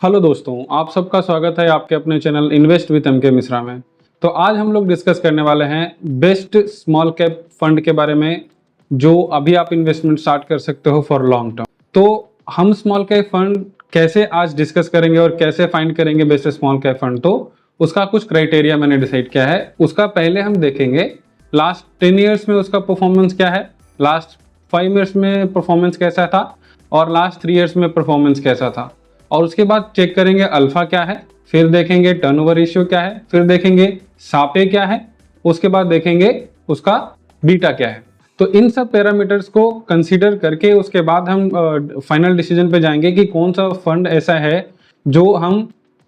Hello दोस्तों, आप सबका स्वागत है आपके अपने चैनल इन्वेस्ट विद एम के मिश्रा में। तो आज हम लोग डिस्कस करने वाले हैं बेस्ट स्मॉल कैप फंड के बारे में, जो अभी आप इन्वेस्टमेंट स्टार्ट कर सकते हो फॉर लॉन्ग टर्म। तो हम स्मॉल कैप फंड कैसे आज डिस्कस करेंगे और कैसे फाइंड करेंगे बेस्ट स्मॉल कैप फंड, तो उसका कुछ क्राइटेरिया मैंने डिसाइड किया है। उसका पहले हम देखेंगे लास्ट 10 ईयर्स में उसका परफॉर्मेंस क्या है, लास्ट 5 ईयर्स में परफॉर्मेंस कैसा था और लास्ट 3 ईयर्स में परफॉर्मेंस कैसा था। और उसके बाद चेक करेंगे अल्फा क्या है, फिर देखेंगे टर्नओवर रेशियो क्या है, फिर देखेंगे सापे क्या है, उसके बाद देखेंगे उसका बीटा क्या है। तो इन सब पैरामीटर्स को कंसीडर करके उसके बाद हम फाइनल डिसीजन पे जाएंगे कि कौन सा फंड ऐसा है जो हम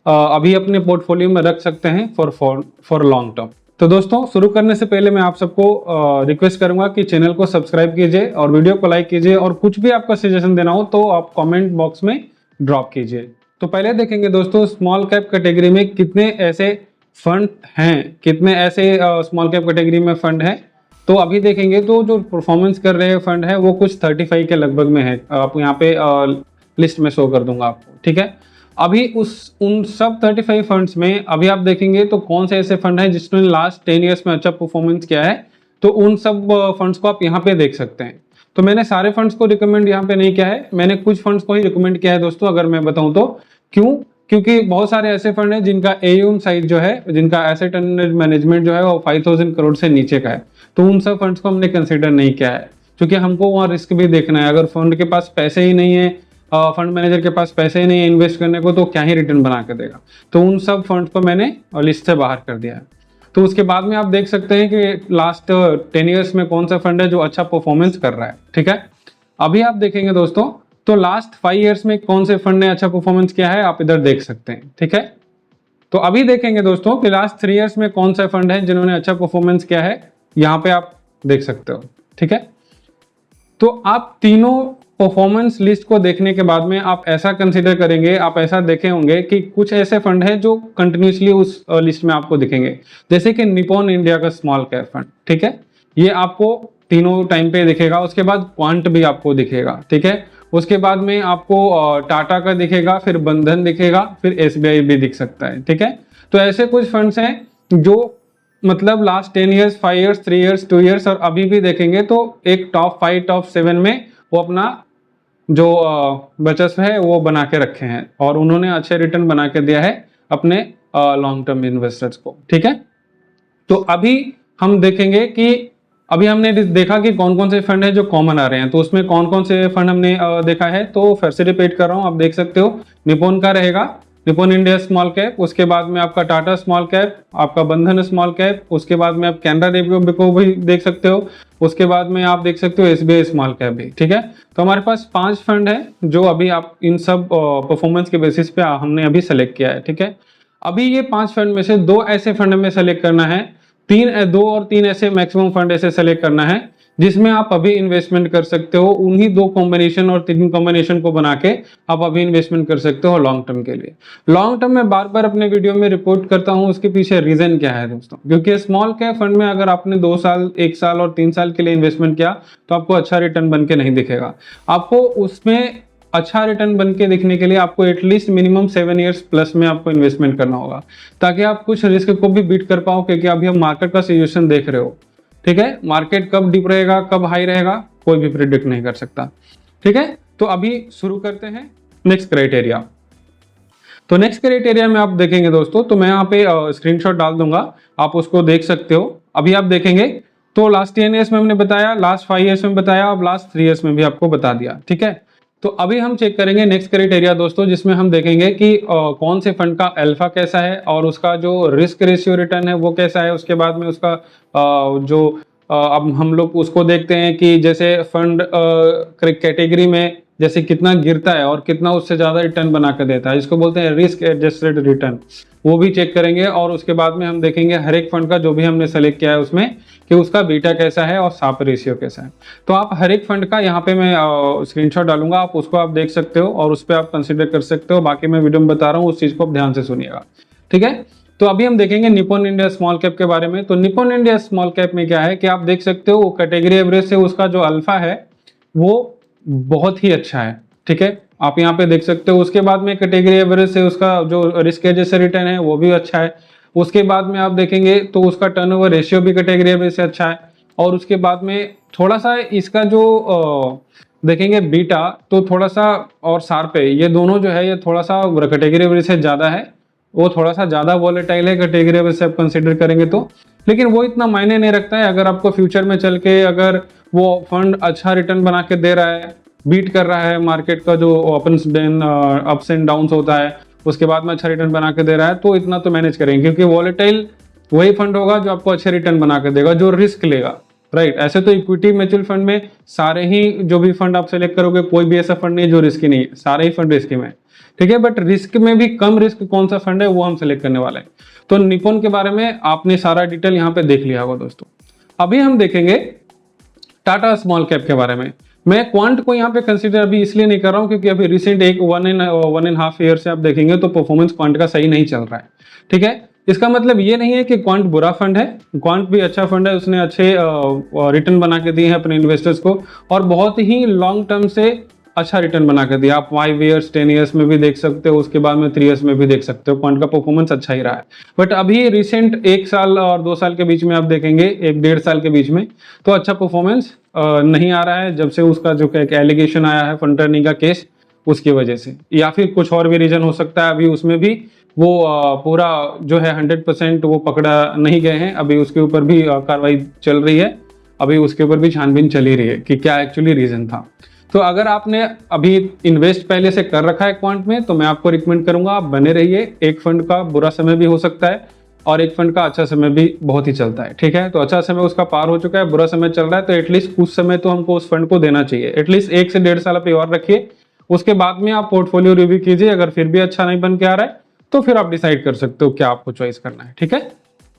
अभी अपने पोर्टफोलियो में रख सकते हैं फॉर लॉन्ग टर्म। तो दोस्तों, शुरू करने से पहले मैं आप सबको रिक्वेस्ट करूंगा कि चैनल को सब्सक्राइब कीजिए और वीडियो को लाइक कीजिए, और कुछ भी आपका सजेशन देना हो तो आप कमेंट बॉक्स में ड्रॉप कीजिए। तो पहले देखेंगे दोस्तों स्मॉल कैप कैटेगरी में कितने ऐसे फंड हैं, कितने ऐसे स्मॉल कैप कैटेगरी में फंड हैं। तो अभी देखेंगे तो जो परफॉर्मेंस कर रहे फंड है वो कुछ 35 के लगभग में है। आप यहाँ पे लिस्ट में शो कर दूंगा आपको, ठीक है। अभी उन सब 35 फंड्स में अभी आप देखेंगे तो कौन से ऐसे फंड हैं जिसने लास्ट 10 ईयर्स में अच्छा परफॉर्मेंस किया है, तो उन सब फंड्स को आप यहाँ पे देख सकते हैं। तो मैंने सारे फंड्स को रिकमेंड यहाँ पे नहीं किया है, मैंने कुछ फंड्स को ही रिकमेंड किया है दोस्तों। अगर मैं बताऊं तो क्यों, क्योंकि बहुत सारे ऐसे फंड हैं जिनका एयूएम साइज जो है, जिनका एसेट अंडर मैनेजमेंट जो है वो 5000 करोड़ से नीचे का है। तो उन सब फंड्स को हमने कंसिडर नहीं किया है, क्योंकि हमको वहाँ रिस्क भी देखना है। अगर फंड के पास पैसे ही नहीं है, फंड मैनेजर के पास पैसे ही नहीं है इन्वेस्ट करने को, तो क्या ही रिटर्न बना के देगा। तो उन सब फंड्स को मैंने लिस्ट से बाहर कर दिया है। तो उसके बाद में आप देख सकते हैं कि लास्ट 10 ईयर्स में कौन सा फंड है जो अच्छा परफॉर्मेंस कर रहा है, ठीक है। अभी आप देखेंगे दोस्तों तो लास्ट 5 ईयर्स में कौन से फंड ने अच्छा परफॉर्मेंस किया है, आप इधर देख सकते हैं, ठीक है। तो अभी देखेंगे दोस्तों कि लास्ट 3 ईयर्स में कौन सा फंड है जिन्होंने अच्छा परफॉर्मेंस किया है, यहाँ पे आप देख सकते हो, ठीक है। तो आप तीनों परफॉर्मेंस लिस्ट को देखने के बाद में आप ऐसा कंसीडर करेंगे, आप ऐसा देखे होंगे कि कुछ ऐसे फंड हैं जो कंटिन्यूसली उस लिस्ट में आपको दिखेंगे, जैसे कि निप्पॉन इंडिया का स्मॉल कैप फंड, ठीक है। ये आपको तीनों टाइम पे दिखेगा। उसके बाद क्वांट भी आपको दिखेगा, ठीक है। उसके बाद में आपको टाटा का दिखेगा, फिर बंधन दिखेगा, फिर एसबीआई भी दिख सकता है, ठीक है। तो ऐसे कुछ फंड्स हैं जो मतलब last 10 years, 5 years, 3 years, 2 years और अभी भी देखेंगे तो एक टॉप 5, टॉप 7 में वो अपना जो बचत है वो बना के रखे हैं, और उन्होंने अच्छे रिटर्न बना के दिया है अपने लॉन्ग टर्म इन्वेस्टर्स को, ठीक है। तो अभी हम देखेंगे कि अभी हमने देखा कि कौन कौन से फंड है जो कॉमन आ रहे हैं। तो उसमें कौन कौन से फंड हमने देखा है, तो फिर से रिपीट कर रहा हूँ, आप देख सकते हो। निप्पॉन का रहेगा, निप्पॉन इंडिया स्मॉल कैप, उसके बाद में आपका टाटा स्मॉल कैप, आपका बंधन स्मॉल कैप, उसके बाद में आप कैनरा डेबिट को भी देख सकते हो, उसके बाद में आप देख सकते हो एसबीआई स्मॉल कैप भी, ठीक है। तो हमारे पास 5 फंड है जो अभी आप इन सब परफॉर्मेंस के बेसिस पे हमने अभी सेलेक्ट किया है, ठीक है। अभी ये 5 फंड में से 2 ऐसे फंड में सेलेक्ट करना है, 2 और 3 ऐसे मैक्सिमम फंड ऐसे सेलेक्ट करना है जिसमें आप अभी इन्वेस्टमेंट कर सकते हो। उन्हीं 2 कॉम्बिनेशन और 3 कॉम्बिनेशन को बना के आप अभी इन्वेस्टमेंट कर सकते हो लॉन्ग टर्म के लिए। लॉन्ग टर्म में बार बार अपने वीडियो में रिपोर्ट करता हूं, उसके पीछे रीजन क्या है दोस्तों, क्योंकि स्मॉल कैप फंड में अगर आपने 2 साल, 1 साल और 3 साल के लिए इन्वेस्टमेंट किया तो आपको अच्छा रिटर्न बन के नहीं दिखेगा। आपको उसमें अच्छा रिटर्न बन के दिखने के लिए आपको एटलीस्ट मिनिमम 7 ईयर्स प्लस में आपको इन्वेस्टमेंट करना होगा, ताकि आप कुछ रिस्क को भी बीट कर पाओ। क्योंकि अभी हम मार्केट का सिचुएशन देख रहे हो, ठीक है। मार्केट कब डिप रहेगा, कब हाई रहेगा, कोई भी प्रिडिक्ट नहीं कर सकता, ठीक है। तो अभी शुरू करते हैं नेक्स्ट क्राइटेरिया। तो नेक्स्ट क्राइटेरिया में आप देखेंगे दोस्तों, तो मैं यहाँ पे स्क्रीनशॉट डाल दूंगा, आप उसको देख सकते हो। अभी आप देखेंगे तो लास्ट 10 ईयर्स में हमने बताया, लास्ट 5 ईयर्स में बताया, अब लास्ट 3 ईयर्स में भी आपको बता दिया, ठीक है। तो अभी हम चेक करेंगे नेक्स्ट क्राइटेरिया दोस्तों, जिसमें हम देखेंगे कि कौन से फंड का अल्फा कैसा है और उसका जो रिस्क रेशियो रिटर्न है वो कैसा है। उसके बाद में उसका अब हम लोग उसको देखते हैं कि जैसे फंड कैटेगरी में जैसे कितना गिरता है और कितना उससे ज्यादा रिटर्न बना कर देता है, इसको बोलते हैं रिस्क एडजस्टेड रिटर्न, वो भी चेक करेंगे। और उसके बाद में हम देखेंगे हर एक फंड का जो भी हमने सेलेक्ट किया है उसमें कि उसका बीटा कैसा है और साप रेशियो कैसा है। तो आप हर एक फंड का यहाँ पे मैं स्क्रीनशॉट डालूंगा, आप उसको आप देख सकते हो और उस पर आप कंसिडर कर सकते हो। बाकी मैं वीडियो में बता रहा हूँ, उस चीज को आप ध्यान से सुनिएगा, ठीक है। तो अभी हम देखेंगे निप्पॉन इंडिया स्मॉल कैप के बारे में। तो निप्पॉन इंडिया स्मॉल कैप में क्या है कि आप देख सकते हो वो कैटेगरी एवरेज से उसका जो अल्फा है वो बहुत ही अच्छा है, ठीक है। आप यहाँ पे देख सकते हो। उसके बाद में कैटेगरी एवरेज से उसका जो रिस्क एडजस्टेड रिटर्न है वो भी अच्छा है। उसके बाद में आप देखेंगे तो उसका टर्नओवर रेशियो भी कैटेगरी एवरेज से अच्छा है। और उसके बाद में थोड़ा सा इसका जो देखेंगे बीटा तो थोड़ा सा, और शार्प है, ये दोनों जो है ये थोड़ा सा कैटेगरी एवरेज से ज़्यादा है। वो थोड़ा सा ज़्यादा वॉलेटाइल है कैटेगरी एवरेज से आप कंसिडर करेंगे तो, लेकिन वो इतना मायने नहीं रखता है। अगर आपको फ्यूचर में चल के अगर वो फंड अच्छा रिटर्न बना के दे रहा है, बीट कर रहा है मार्केट का जो अप्स एंड डाउन्स होता है, उसके बाद में अच्छा रिटर्न बना के दे रहा है, तो इतना तो मैनेज करेंगे, क्योंकि वॉलेटाइल वही फंड होगा जो आपको अच्छे रिटर्न बना के देगा, जो रिस्क लेगा, राइट। ऐसे तो इक्विटी म्यूचुअल फंड में सारे ही जो भी फंड आप सेलेक्ट करोगे, कोई भी ऐसा फंड नहीं जो रिस्की नहीं है, सारे ही फंड रिस्की में, ठीक है। बट रिस्क में भी कम रिस्क कौन सा फंड है वो हम सेलेक्ट करने वाले हैं। तो निपॉन के बारे में आपने सारा डिटेल यहाँ पे देख लिया होगा दोस्तों। अभी हम देखेंगे टाटा स्मॉल कैप के बारे में। मैं क्वांट को यहाँ पे कंसीडर अभी इसलिए नहीं कर रहा हूँ क्योंकि अभी रिसेंट एक 1.5 ईयर से आप देखेंगे तो परफॉर्मेंस क्वांट का सही नहीं चल रहा है, ठीक है। इसका मतलब ये नहीं है कि क्वांट बुरा फंड है, क्वांट भी अच्छा फंड है, उसने अच्छे रिटर्न बना के दिए हैं अपने इन्वेस्टर्स को, और बहुत ही लॉन्ग टर्म से अच्छा रिटर्न बना कर दिया। आप 5 ईयर्स 10 ईयर्स में भी देख सकते हो, उसके बाद में 3 ईयर्स में भी देख सकते हो, क्वांट का परफॉर्मेंस अच्छा ही रहा है। बट अभी रिसेंट 1 साल और 2 साल के बीच में आप देखेंगे, 1-1.5 साल के बीच में तो अच्छा परफॉर्मेंस नहीं आ रहा है, जब से उसका जो एक एलिगेशन आया है फंड ट्रेनिंग का केस, उसकी वजह से, या फिर कुछ और भी रीजन हो सकता है। अभी उसमें भी वो पूरा जो है 100% वो पकड़ा नहीं गए हैं, अभी उसके ऊपर भी कार्रवाई चल रही है, अभी उसके ऊपर भी छानबीन चली रही है कि क्या एक्चुअली रीजन था। तो अगर आपने अभी इन्वेस्ट पहले से कर रखा है क्वांट में, तो मैं आपको रिकमेंड करूंगा आप बने रहिए। एक फंड का बुरा समय भी हो सकता है और एक फंड का अच्छा समय भी बहुत ही चलता है, ठीक है। तो अच्छा समय उसका पार हो चुका है, बुरा समय चल रहा है, तो एटलीस्ट कुछ समय तो हमको उस फंड को देना चाहिए। एटलीस्ट 1 से 1.5 साल आप और रखिए, उसके बाद में आप पोर्टफोलियो रिव्यू कीजिए। अगर फिर भी अच्छा नहीं बन के आ रहा है तो फिर आप डिसाइड कर सकते हो क्या आपको चॉइस करना है, ठीक है।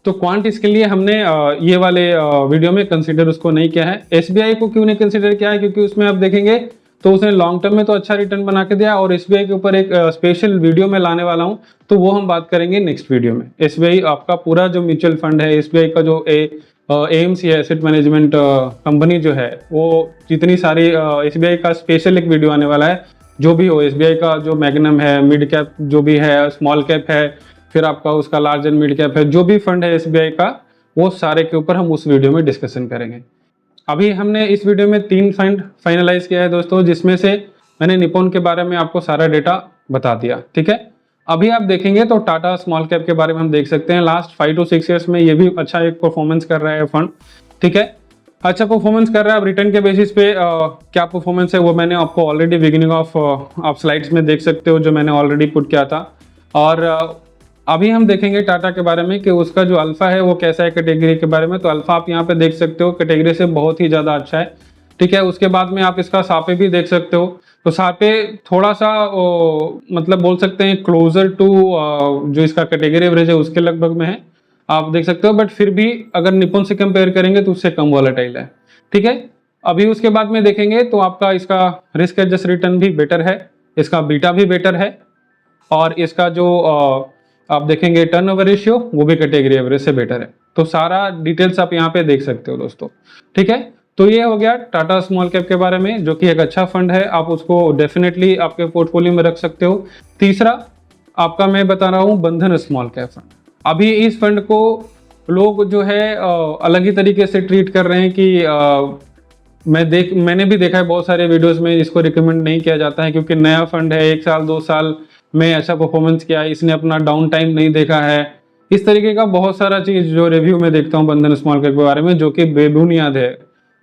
तो क्वांट इसके लिए हमने ये वाले वीडियो में कंसीडर उसको नहीं किया है। एसबीआई को क्यों नहीं कंसीडर किया है, क्योंकि उसमें आप देखेंगे तो उसने लॉन्ग टर्म में तो अच्छा रिटर्न बना के दिया, और एसबीआई के ऊपर एक स्पेशल वीडियो में लाने वाला हूं, तो वो हम बात करेंगे नेक्स्ट वीडियो में। एसबीआई आपका पूरा जो म्यूचुअल फंड है, एसबीआई का जो एएमसी है, एसेट मैनेजमेंट कंपनी जो है, वो जितनी सारी एसबीआई का स्पेशल एक वीडियो आने वाला है। जो भी हो, एसबीआई का जो मैग्नम है, मिड कैप जो भी है, स्मॉल कैप है, फिर आपका उसका लार्ज एंड मिड कैप है, जो भी फंड है एसबीआई का, वो सारे के ऊपर हम उस वीडियो में डिस्कशन करेंगे। अभी हमने इस वीडियो में 3 फंड फाइनलाइज किया है दोस्तों, जिसमें से मैंने निपॉन के बारे में आपको सारा डेटा बता दिया, ठीक है। अभी आप देखेंगे तो टाटा स्मॉल कैप के बारे में हम देख सकते हैं, लास्ट 5 to 6 ईयर्स में ये भी अच्छा एक परफॉर्मेंस कर रहा है फंड, ठीक है। अच्छा परफॉर्मेंस कर रहा है। अब रिटर्न के बेसिस पे क्या परफॉर्मेंस है वो मैंने आपको ऑलरेडी बिगिनिंग ऑफ आप स्लाइड्स में देख सकते हो, जो मैंने ऑलरेडी पुट किया था। और अभी हम देखेंगे टाटा के बारे में कि उसका जो अल्फा है वो कैसा है कैटेगरी के बारे में। तो अल्फा आप यहाँ पे देख सकते हो कैटेगरी से बहुत ही ज़्यादा अच्छा है, ठीक है। उसके बाद में आप इसका सापे भी देख सकते हो, तो सापे थोड़ा सा मतलब बोल सकते हैं क्लोजर टू जो इसका कैटेगरी एवरेज है उसके लगभग में है, आप देख सकते हो। बट फिर भी अगर निपॉन से कंपेयर करेंगे तो उससे कम वॉलेटाइल है, ठीक है। अभी उसके बाद में देखेंगे तो आपका इसका रिस्क एडजस्ट रिटर्न भी बेटर है, इसका बीटा भी बेटर है, और इसका जो आप देखेंगे टर्नओवर रेशियो वो भी कैटेगरी एवरेज से बेटर है। तो सारा डिटेल्स आप यहाँ पे देख सकते हो दोस्तों, ठीक है। तो ये हो गया टाटा स्मॉल कैप के बारे में, जो कि एक अच्छा फंड है, आप उसको डेफिनेटली आपके पोर्टफोलियो में रख सकते हो। तीसरा आपका मैं बता रहा हूँ बंधन स्मॉल कैप फंड। अभी इस फंड को लोग जो है अलग ही तरीके से ट्रीट कर रहे हैं कि मैंने भी देखा है बहुत सारे वीडियोस में इसको रिकमेंड नहीं किया जाता है, क्योंकि नया फंड है, 1 साल 2 साल में अच्छा परफॉर्मेंस किया है, इसने अपना डाउन टाइम नहीं देखा है, इस तरीके का बहुत सारा चीज जो रिव्यू में देखता हूँ बंधन स्मॉल कैप के बारे में, जो कि बेबुनियाद है।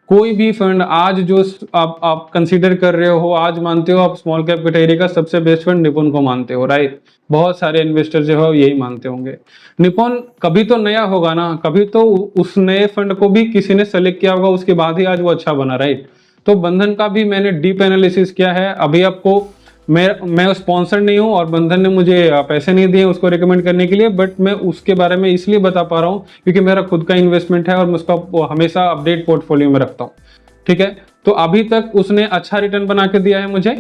कोई भी फंड आज जो आप कंसीडर कर रहे हो, आज मानते हो आप स्मॉल कैप कैटेगरी का सबसे बेस्ट फंड निपॉन को मानते हो, राइट। बहुत सारे इन्वेस्टर जो है यही मानते होंगे। निपॉन कभी तो नया होगा ना, कभी तो उस नए फंड को भी किसी ने सेलेक्ट किया होगा, उसके बाद ही आज वो अच्छा बना, राइट। तो बंधन का भी मैंने डीप एनालिसिस किया है। अभी आपको मैं स्पॉन्सर नहीं हूँ और बंधन ने मुझे पैसे नहीं दिए उसको रिकमेंड करने के लिए, बट मैं उसके बारे में इसलिए बता पा रहा हूँ क्योंकि मेरा खुद का इन्वेस्टमेंट है और मैं उसका हमेशा अपडेट पोर्टफोलियो में रखता हूँ, ठीक है। तो अभी तक उसने अच्छा रिटर्न बना के दिया है मुझे,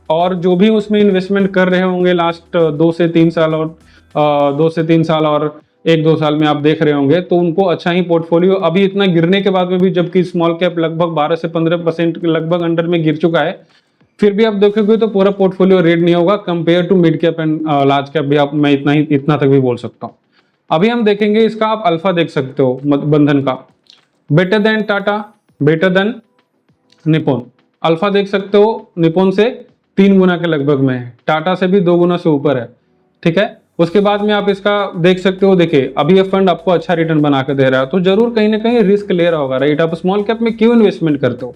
और जो भी उसमें इन्वेस्टमेंट कर रहे होंगे लास्ट 2 से 3 साल और 2 से 3 साल और 1-2 साल में आप देख रहे होंगे, तो उनको अच्छा ही पोर्टफोलियो अभी इतना गिरने के बाद में भी, जबकि स्मॉल कैप लगभग 12 से 15% लगभग अंडर में गिर चुका है, फिर भी आप देखोगे तो पूरा पोर्टफोलियो रेड नहीं होगा compare to mid cap and large cap भी आप, मैं इतना तक भी बोल सकता हूँ। अभी हम देखेंगे इसका आप अल्फा देख सकते हो बंधन का, better than Tata, better than Nippon. Alpha देख सकते हो निप्पॉन से 3 गुना के लगभग में है, टाटा से भी 2 गुना से ऊपर है, ठीक है। उसके बाद में आप इसका देख सकते हो, देखिए अभी ये फंड आपको अच्छा रिटर्न बना के दे रहा है, तो जरूर कहीं ना कहीं रिस्क ले रहा होगा, राइट। आप स्मॉल कैप में क्यों इन्वेस्टमेंट करते हो?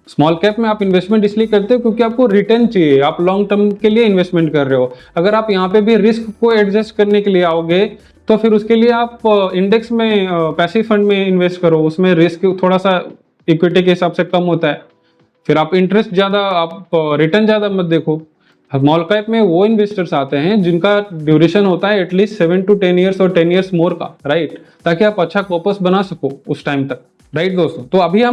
स्मॉल कैप में आप इन्वेस्टमेंट इसलिए करते हो क्योंकि आपको रिटर्न चाहिए, आप लॉन्ग टर्म के लिए इन्वेस्टमेंट कर रहे हो। अगर आप यहाँ पे भी रिस्क को एडजस्ट करने के लिए आओगे तो फिर उसके लिए आप इंडेक्स में पैसिव फंड में इन्वेस्ट करो, उसमें रिस्क थोड़ा सा इक्विटी के हिसाब से कम होता है, फिर आप इंटरेस्ट ज़्यादा, आप रिटर्न ज़्यादा मत देखो। स्मॉल कैप में वो इन्वेस्टर्स आते हैं जिनका ड्यूरेशन होता है एटलीस्ट 7 to 10 ईयर्स और 10 ईयर्स मोर का, राइट, ताकि आप अच्छा कॉर्पस बना सको उस टाइम तक, राइट दोस्तों। तो अभी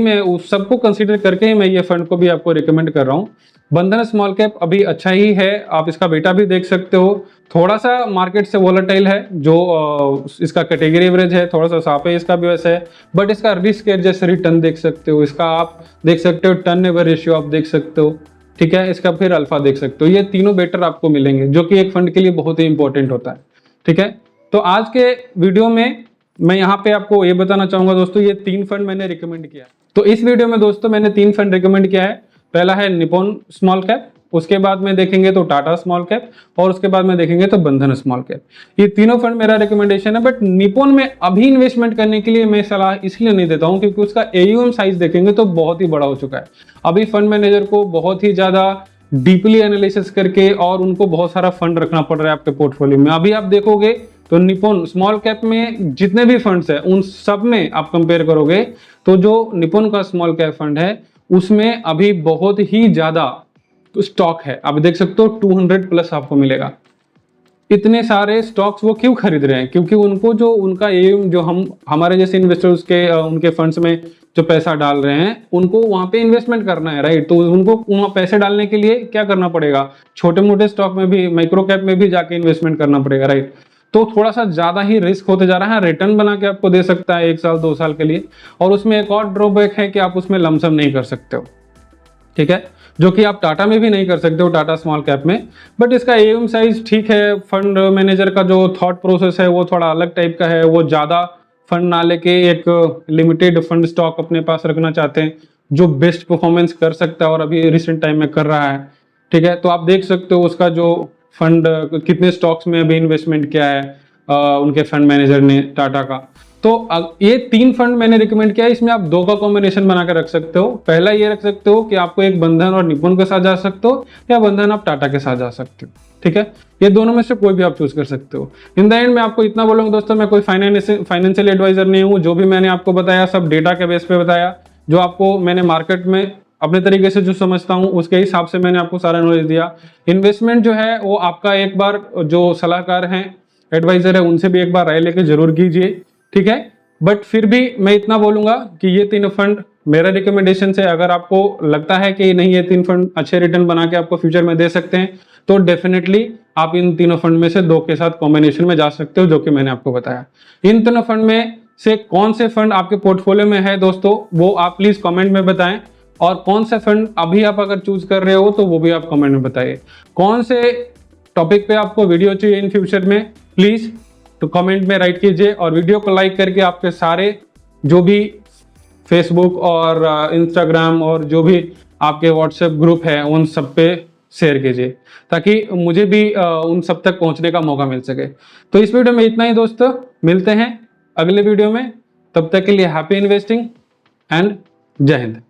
मैं उस सबको कंसीडर करके ही मैं ये फंड को भी आपको रिकमेंड कर रहा हूँ। बंधन स्मॉल कैप अभी अच्छा ही है, आप इसका बेटा भी देख सकते हो। थोड़ा सा मार्केट से वोलेटाइल है, जो इसका कैटेगरी एवरेज है, थोड़ा सा साफ है इसका भी वैसे है, बट इसका रिस्क एडजस्ट रिटर्न देख सकते हो, इसका आप देख सकते हो टर्न ओवर रेशियो आप देख सकते हो, ठीक है। इसका फिर अल्फा देख सकते हो, ये तीनों बेटर आपको मिलेंगे, जो कि एक फंड के लिए बहुत ही इंपॉर्टेंट होता है, ठीक है। तो आज के वीडियो में मैं यहाँ पे आपको ये बताना चाहूंगा दोस्तों, ये 3 फंड मैंने रिकमेंड किया है। तो इस वीडियो में दोस्तों मैंने 3 फंड रिकमेंड किया है। पहला है निप्पॉन स्मॉल कैप, उसके बाद में देखेंगे तो टाटा स्मॉल कैप, और उसके बाद में देखेंगे तो बंधन स्मॉल कैप। ये तीनों फंड मेरा रिकमेंडेशन है, बट निप्पॉन में अभी इन्वेस्टमेंट करने के लिए मैं सलाह इसलिए नहीं देता हूँ क्योंकि उसका AUM साइज देखेंगे तो बहुत ही बड़ा हो चुका है। अभी फंड मैनेजर को बहुत ही ज्यादा डीपली एनालिसिस करके और उनको बहुत सारा फंड रखना पड़ रहा है आपके पोर्टफोलियो में। अभी आप देखोगे तो निप्पॉन स्मॉल कैप में जितने भी फंड्स है उन सब में आप कंपेयर करोगे तो जो निप्पॉन का स्मॉल कैप फंड है उसमें अभी बहुत ही ज्यादा स्टॉक है। आप देख सकते हो 200 प्लस आपको मिलेगा। इतने सारे स्टॉक्स वो क्यों खरीद रहे हैं? क्योंकि उनको जो उनका एम, जो हमारे जैसे इन्वेस्टर्स के उनके फंड्स में जो पैसा डाल रहे हैं उनको वहां पे इन्वेस्टमेंट करना है, राइट। तो उनको वहां पैसे डालने के लिए क्या करना पड़ेगा? छोटे मोटे स्टॉक में भी, माइक्रो कैप में भी जाके इन्वेस्टमेंट करना पड़ेगा, राइट। तो थोड़ा सा ज्यादा ही रिस्क होते जा रहा है। रिटर्न बना के आपको दे सकता है 1 साल 2 साल के लिए, और उसमें एक और ड्रॉबैक है कि आप उसमें लमसम नहीं कर सकते हो, ठीक है, जो कि आप टाटा में भी नहीं कर सकते हो, टाटा स्मॉल कैप में। बट इसका AUM साइज ठीक है। फंड मैनेजर का जो थॉट प्रोसेस है वो थोड़ा अलग टाइप का है, वो ज्यादा फंड ना लेके एक लिमिटेड फंड स्टॉक अपने पास रखना चाहते हैं जो बेस्ट परफॉर्मेंस कर सकता है और अभी रिसेंट टाइम में कर रहा है, ठीक है। तो आप देख सकते हो उसका जो फंड कितने स्टॉक्स में अभी इन्वेस्टमेंट किया है उनके फंड मैनेजर ने, टाटा का। तो ये 3 फंड मैंने रिकमेंड किया है, इसमें आप 2 का कॉम्बिनेशन बना कर रख सकते हो। पहला ये रख सकते हो कि आपको एक बंधन और निप्पॉन के साथ जा सकते हो, या बंधन आप टाटा के साथ जा सकते हो, ठीक है। ये दोनों में से कोई भी आप चूज कर सकते हो। इन द एंड मैं आपको इतना बोलूंगा दोस्तों, मैं कोई फाइनेंशियल एडवाइजर नहीं हूँ। जो भी मैंने आपको बताया सब डेटा के बेस पे बताया, जो आपको मैंने मार्केट में अपने तरीके से जो समझता हूँ उसके हिसाब से मैंने आपको सारा नॉलेज दिया। इन्वेस्टमेंट जो है वो आपका एक बार जो सलाहकार हैं, एडवाइजर है, उनसे भी एक बार राय लेके जरूर कीजिए, ठीक है। बट फिर भी मैं इतना बोलूंगा कि ये 3 फंड मेरा रिकमेंडेशन से, अगर आपको लगता है कि नहीं ये 3 फंड अच्छे रिटर्न बना के आपको फ्यूचर में दे सकते हैं तो डेफिनेटली आप इन तीनों फंड में से 2 के साथ कॉम्बिनेशन में जा सकते हो, जो कि मैंने आपको बताया। इन तीनों फंड में से कौन से फंड आपके पोर्टफोलियो में है दोस्तों, वो आप प्लीज कमेंट में बताएं, और कौन से फंड अभी आप अगर चूज कर रहे हो तो वो भी आप कमेंट में बताइए। कौन से टॉपिक पे आपको वीडियो चाहिए इन फ्यूचर में, प्लीज तो कमेंट में राइट कीजिए, और वीडियो को लाइक करके आपके सारे जो भी फेसबुक और इंस्टाग्राम और जो भी आपके व्हाट्सएप ग्रुप है उन सब पे शेयर कीजिए, ताकि मुझे भी उन सब तक पहुंचने का मौका मिल सके। तो इस वीडियो में इतना ही दोस्तों, मिलते हैं अगले वीडियो में, तब तक के लिए हैप्पी इन्वेस्टिंग एंड जय हिंद।